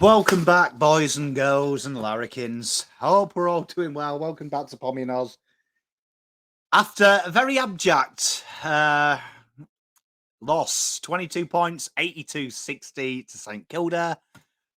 Welcome back, boys and girls and larrikins. Hope we're all doing well. Welcome back to Pommy and Oz. After a very abject loss, 22 points, 82-60 to St Kilda,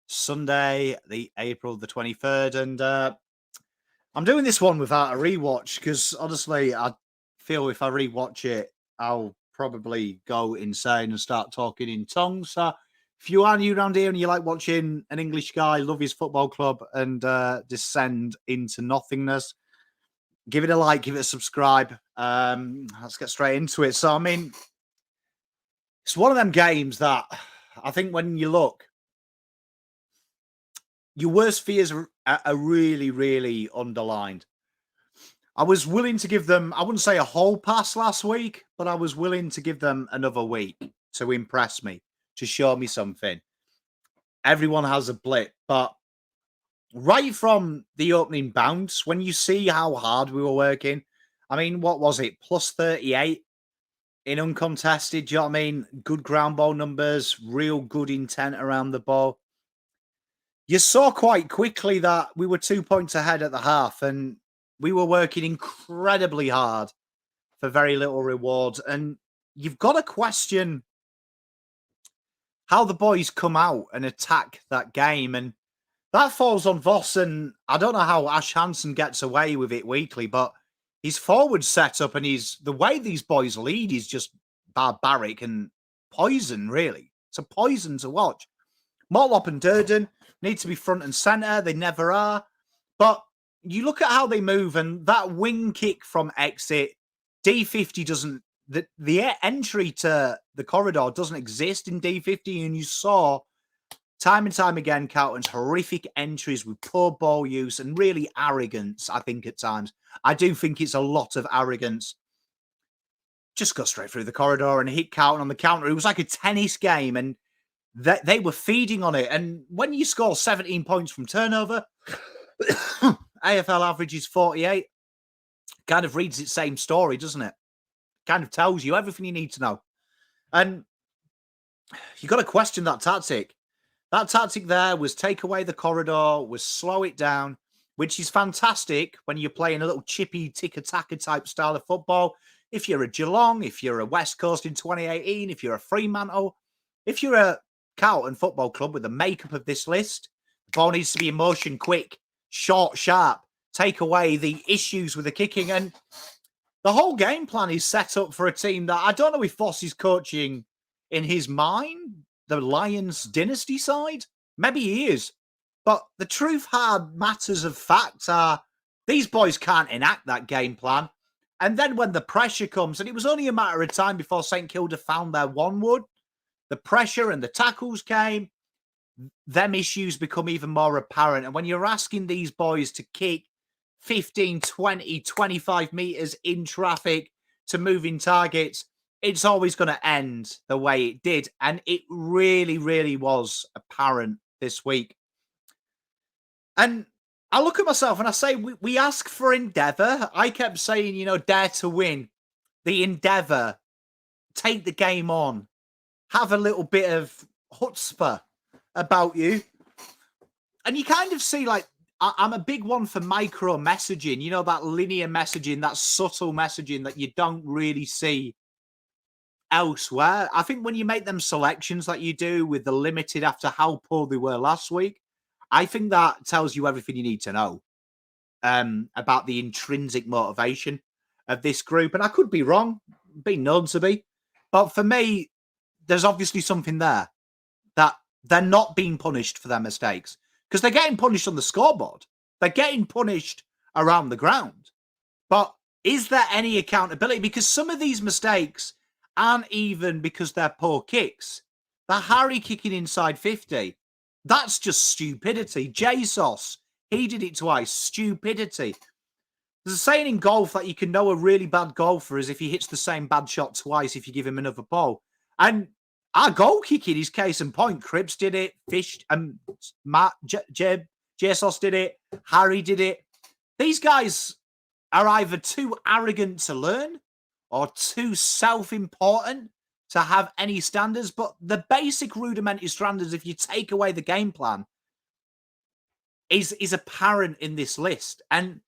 Sunday, the April the 23rd. And I'm doing this one without a rewatch because, honestly, I feel if I rewatch it, I'll probably go insane and start talking in tongues. So if you are new around here and you like watching an English guy love his football club and descend into nothingness, give it a like, give it a subscribe. Let's get straight into it. So, I mean, it's one of them games that I think when you look, your worst fears are really, really underlined. I was willing to give them, I wouldn't say a whole pass last week, but I was willing to give them another week to impress me, to show me something. Everyone has a blip, but right from the opening bounce, when you see how hard we were working, I mean, what was it? Plus 38 in uncontested, do you know what I mean? Good ground ball numbers, real good intent around the ball. You saw quite quickly that we were 2 points ahead at the half and we were working incredibly hard for very little reward. And you've got to question how the boys come out and attack that game. And that falls on Voss. And I don't know how Ash Hansen gets away with it weekly, but his forward setup and the way these boys lead is just barbaric and poison, really. It's a poison to watch. Motlop and Durden need to be front and centre. They never are. But you look at how they move and that wing kick from exit, D50 doesn't, the entry to the corridor doesn't exist in D50. And you saw time and time again, Carlton's horrific entries with poor ball use and really arrogance, I think, at times. I do think it's a lot of arrogance. Just go straight through the corridor and hit Carlton on the counter. It was like a tennis game and they were feeding on it. And when you score 17 points from turnover, AFL average is 48. Kind of reads its same story, doesn't it? Kind of tells you everything you need to know. And you've got to question that tactic. That tactic there was take away the corridor, was slow it down, which is fantastic when you're playing a little chippy, tick-attacker type style of football. If you're a Geelong, if you're a West Coast in 2018, if you're a Fremantle, if you're a Carlton Football Club with the makeup of this list, the ball needs to be in motion quick, short, sharp, take away the issues with the kicking. And the whole game plan is set up for a team that I don't know if Voss is coaching in his mind, the Lions dynasty side. Maybe he is. But the truth hard matters of facts are these boys can't enact that game plan. And then when the pressure comes, and it was only a matter of time before St Kilda found their one wood, the pressure and the tackles came, them issues become even more apparent. And when you're asking these boys to kick 15, 20, 25 meters in traffic to moving targets, it's always going to end the way it did. And it really, really was apparent this week. And I look at myself and I say, we ask for endeavour. I kept saying, dare to win. The endeavour. Take the game on. Have a little bit of chutzpah about you. And you kind of see, like, I'm a big one for micro messaging. That linear messaging, that subtle messaging that you don't really see elsewhere. I think when you make them selections like you do with the limited after how poor they were last week, I think that tells you everything you need to know about the intrinsic motivation of this group. And I could be wrong, being known to be. But for me, there's obviously something there that they're not being punished for their mistakes because they're getting punished on the scoreboard. They're getting punished around the ground. But is there any accountability? Because some of these mistakes aren't even because they're poor kicks. The Harry kicking inside 50, that's just stupidity. Jesus, he did it twice. Stupidity. There's a saying in golf that you can know a really bad golfer is if he hits the same bad shot twice if you give him another ball. And our goal kicking is case in point. Cripps did it. Fish and Matt, Jesus did it. Harry did it. These guys are either too arrogant to learn or too self-important to have any standards. But the basic rudimentary standards, if you take away the game plan, is apparent in this list. And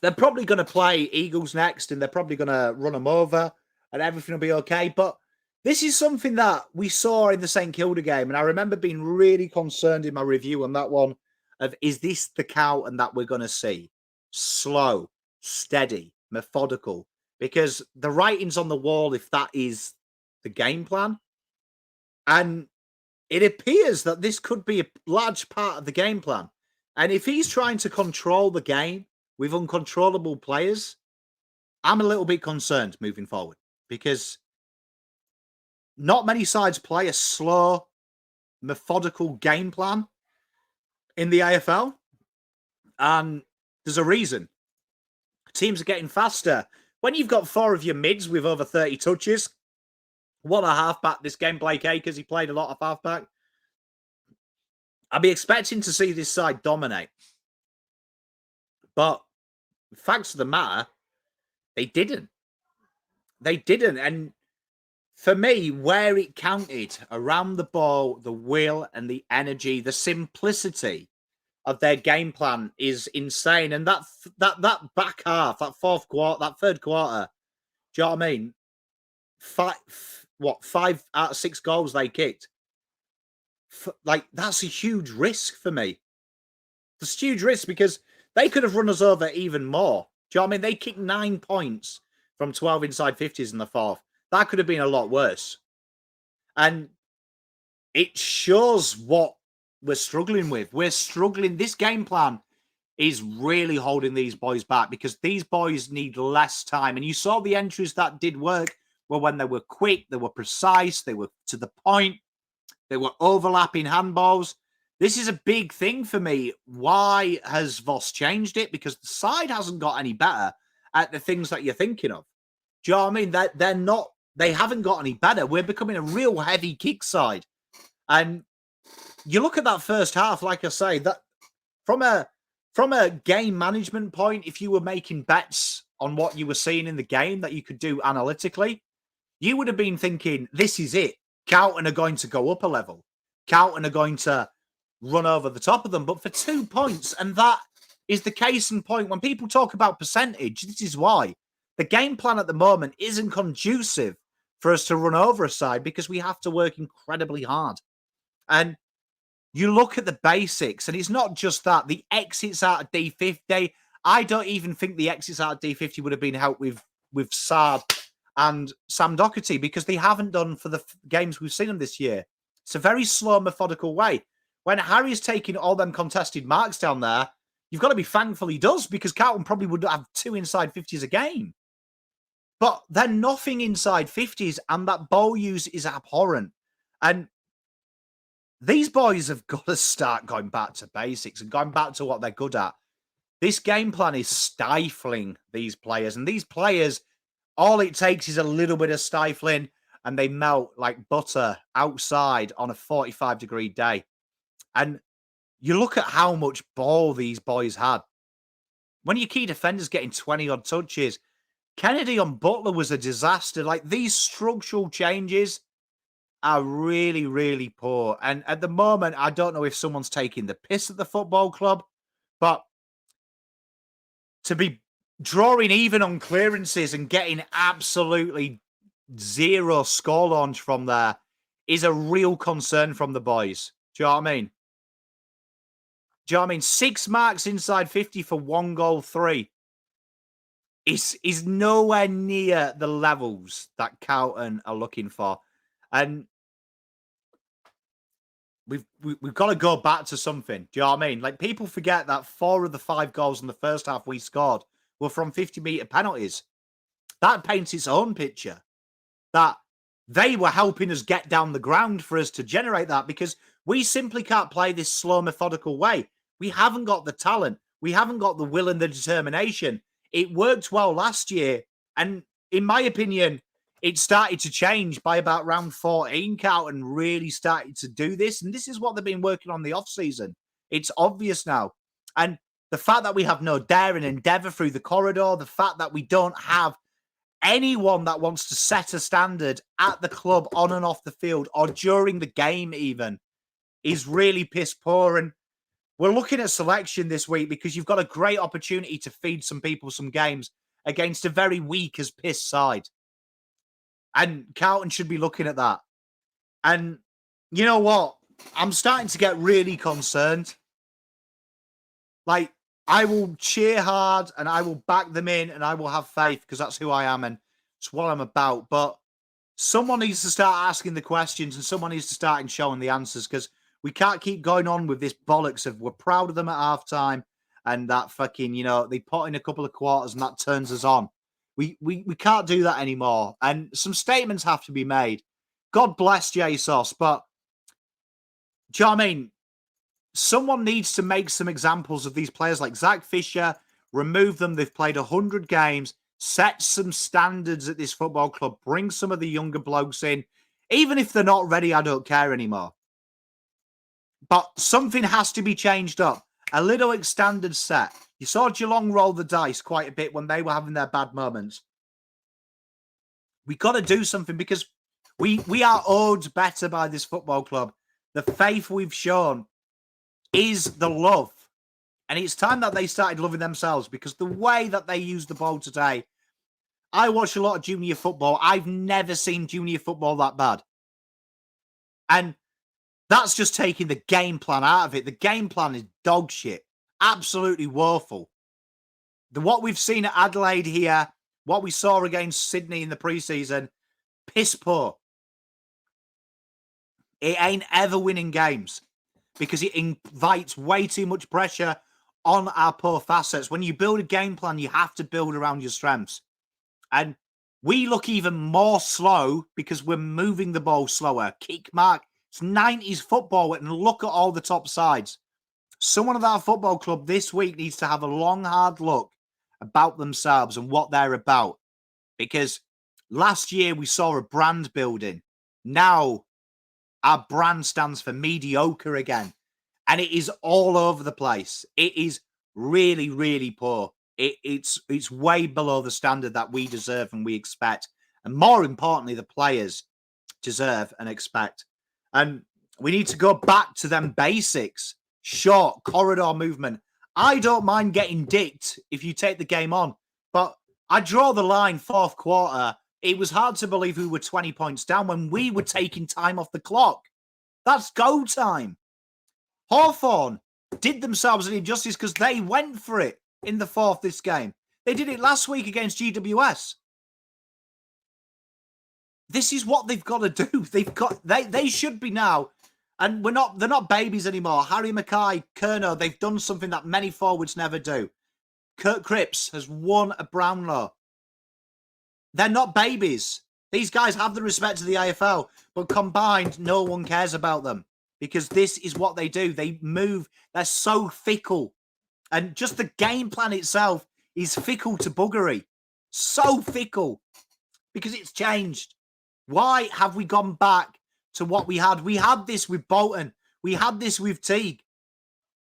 they're probably going to play Eagles next, and they're probably going to run them over, and everything will be okay. But this is something that we saw in the St Kilda game, and I remember being really concerned in my review on that one of, is this the Carlton that we're going to see? Slow, steady, methodical, because the writing's on the wall if that is the game plan. And it appears that this could be a large part of the game plan. And if he's trying to control the game with uncontrollable players, I'm a little bit concerned moving forward, because not many sides play a slow, methodical game plan in the AFL. And there's a reason. Teams are getting faster. When you've got 4 of your mids with over 30 touches, one a halfback this game, Blake Acres, he played a lot of halfback. I'd be expecting to see this side dominate. But the facts of the matter, they didn't. They didn't. And for me, where it counted around the ball, the will and the energy, the simplicity of their game plan is insane. And that back half, that fourth quarter, that third quarter, do you know what I mean? 5 out of 6 goals they kicked. Like, that's a huge risk for me. It's a huge risk because they could have run us over even more. Do you know what I mean? They kicked 9 points from 12 inside 50s in the fourth. That could have been a lot worse. And it shows what we're struggling with. We're struggling. This game plan is really holding these boys back because these boys need less time. And you saw the entries that did work were when they were quick, they were precise, they were to the point, they were overlapping handballs. This is a big thing for me. Why has Voss changed it? Because the side hasn't got any better at the things that you're thinking of. Do you know what I mean? They're not, they haven't got any better. We're becoming a real heavy kick side. And you look at that first half, like I say, that from a game management point, if you were making bets on what you were seeing in the game that you could do analytically, you would have been thinking, this is it. Carlton are going to go up a level. Carlton are going to run over the top of them. But for 2 points, and that is the case in point. When people talk about percentage, this is why. The game plan at the moment isn't conducive for us to run over a side because we have to work incredibly hard. And you look at the basics, and it's not just that. The exits out of D50, I don't even think the exits out of D50 would have been helped with Saad and Sam Doherty because they haven't done for the games we've seen them this year. It's a very slow, methodical way. When Harry's taking all them contested marks down there, you've got to be thankful he does because Carlton probably would have 2 inside 50s a game. But they're nothing inside 50s, and that ball use is abhorrent. And these boys have got to start going back to basics and going back to what they're good at. This game plan is stifling these players. And these players, all it takes is a little bit of stifling and they melt like butter outside on a 45-degree day. And you look at how much ball these boys had. When your key defender's getting 20-odd touches, Kennedy on Butler was a disaster. Like, these structural changes are really, really poor. And at the moment, I don't know if someone's taking the piss at the football club, but to be drawing even on clearances and getting absolutely zero score launch from there is a real concern from the boys. Do you know what I mean? Do you know what I mean? 6 marks inside 50 for 1 goal, 3. Is nowhere near the levels that Carlton are looking for. And we've got to go back to something. Do you know what I mean? Like, people forget that 4 of the 5 goals in the first half we scored were from 50-meter penalties. That paints its own picture. That they were helping us get down the ground for us to generate that because we simply can't play this slow, methodical way. We haven't got the talent. We haven't got the will and the determination. It worked well last year. And in my opinion, it started to change by about round 14. Carlton really started to do this. And this is what they've been working on the off-season. It's obvious now. And the fact that we have no dare and endeavour through the corridor, the fact that we don't have anyone that wants to set a standard at the club on and off the field or during the game even is really piss poor. And We're looking at selection this week because you've got a great opportunity to feed some people some games against a very weak as piss side. And Carlton should be looking at that. And you know what? I'm starting to get really concerned. Like, I will cheer hard and I will back them in and I will have faith because that's who I am and it's what I'm about. But someone needs to start asking the questions and someone needs to start showing the answers because we can't keep going on with this bollocks of we're proud of them at halftime and that fucking, they put in a couple of quarters and that turns us on. We can't do that anymore. And some statements have to be made. God bless Jesus, but do you know what I mean? Someone needs to make some examples of these players like Zach Fisher, remove them. They've played 100 games, set some standards at this football club, bring some of the younger blokes in. Even if they're not ready, I don't care anymore. But something has to be changed up. A little standard set. You saw Geelong roll the dice quite a bit when they were having their bad moments. We got to do something because we are owed better by this football club. The faith we've shown is the love. And it's time that they started loving themselves because the way that they use the ball today, I watch a lot of junior football. I've never seen junior football that bad. And that's just taking the game plan out of it. The game plan is dog shit. Absolutely woeful. What we've seen at Adelaide here, what we saw against Sydney in the preseason, piss poor. It ain't ever winning games because it invites way too much pressure on our poor facets. When you build a game plan, you have to build around your strengths. And we look even more slow because we're moving the ball slower. Kick mark. It's 90s football, and look at all the top sides. Someone at our football club this week needs to have a long, hard look about themselves and what they're about. Because last year we saw a brand building. Now our brand stands for mediocre again. And it is all over the place. It is really, really poor. It's way below the standard that we deserve and we expect. And more importantly, the players deserve and expect. And we need to go back to them basics. Short corridor movement. I don't mind getting dicked if you take the game on. But I draw the line fourth quarter. It was hard to believe we were 20 points down when we were taking time off the clock. That's go time. Hawthorn did themselves an injustice because they went for it in the fourth this game. They did it last week against GWS. This is what they've got to do. They should be now, and they're not babies anymore. Harry Mackay, Kerno, they've done something that many forwards never do. Kurt Cripps has won a Brownlow. They're not babies. These guys have the respect of the AFL, but combined, no one cares about them. Because this is what they do. They move. They're so fickle. And just the game plan itself is fickle to buggery. So fickle. Because it's changed. Why have we gone back to what we had? We had this with Bolton. We had this with Teague.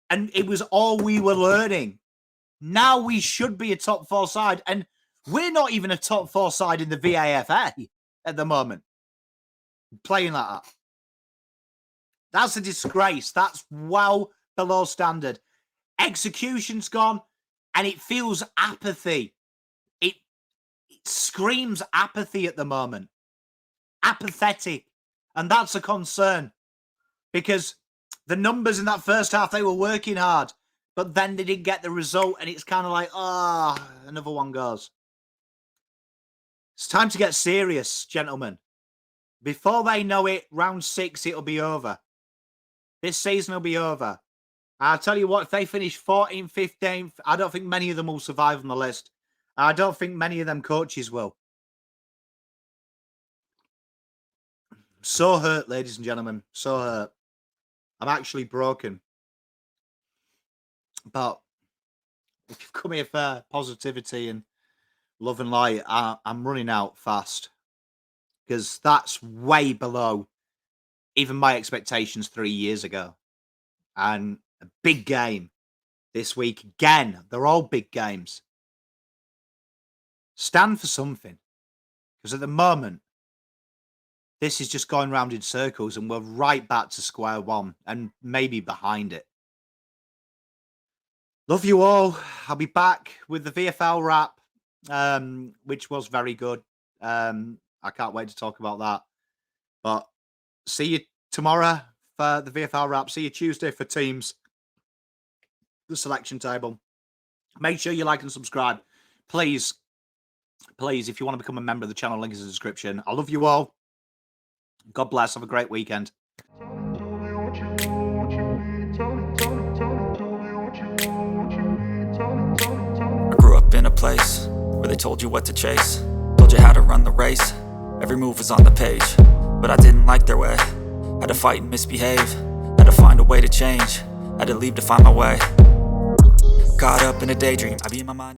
And it was all we were learning. Now we should be a top four side. And we're not even a top four side in the VAFA at the moment. Playing like that. That's a disgrace. That's well below standard. Execution's gone, and it feels apathy. It screams apathy at the moment. Apathetic. And that's a concern. Because the numbers in that first half, they were working hard, but then they didn't get the result, and it's kind of like, another one goes. It's time to get serious, gentlemen. Before they know it, round 6, it'll be over. This season will be over. I'll tell you what, if they finish 14th, 15th, I don't think many of them will survive on the list. I don't think many of them coaches will. So hurt, ladies and gentlemen. So hurt. I'm actually broken. But if you've come here for positivity and love and light, I'm running out fast. Because that's way below even my expectations 3 years ago. And a big game this week. Again, they're all big games. Stand for something. Because at the moment, this is just going round in circles and we're right back to square one and maybe behind it. Love you all. I'll be back with the VFL wrap, which was very good. I can't wait to talk about that. But see you tomorrow for the VFL wrap. See you Tuesday for teams, the selection table. Make sure you like and subscribe. Please, if you want to become a member of the channel, link is in the description. I love you all. God bless. Have a great weekend. I grew up in a place where they told you what to chase, told you how to run the race. Every move was on the page, but I didn't like their way. Had to fight and misbehave, had to find a way to change, had to leave to find my way. Caught up in a daydream, I be in my mind.